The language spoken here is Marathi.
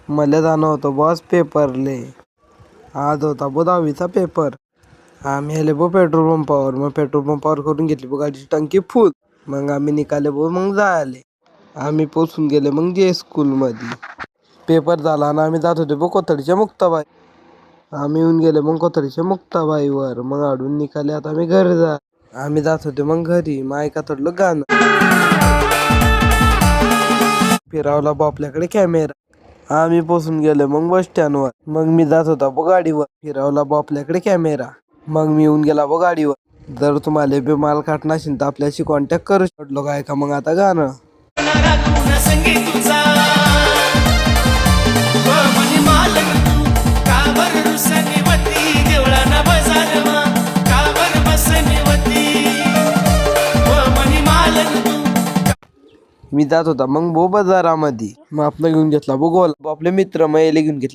मला जाणं होतं बॉस पेपरले. आज होता बो 10वीचा पेपर. आम्ही आले बो पेट्रोल पंपावर. मग पेट्रोल पंपावर करून घेतली बो गाडीची टंकी फुल. मग आम्ही निघाले बो मग जायले. आम्ही पोचून गेले मग जे स्कूलमध्ये. पेपर झाला आणि आम्ही जात होते बो कोथळीच्या मुक्ताबाई. आम्ही येऊन गेले मग कोथळीच्या मुक्ताबाईवर. मग अडून निघाले आता आम्ही घरी जा. आम्ही जात होते मग घरी. मग ऐका थोडलं गाणं. फिरावला बो आपल्याकडे कॅमेरा. आम्ही पोचून गेले मग बस स्टँडवर. मग मी जात होता बो गाडीवर. फिरावला बो आपल्याकडे कॅमेरा. मग मी येऊन गेला बो गाडीवर. जर तुम्हाला बी माल काट नसेल तर आपल्याशी कॉन्टॅक्ट करू शकलो. काय का मग आता गाणं. मी जात होता मग बो बाजारामध्ये. मग आपण घेऊन घेतला बो गोल. आपले मित्र मग घेऊन घेतले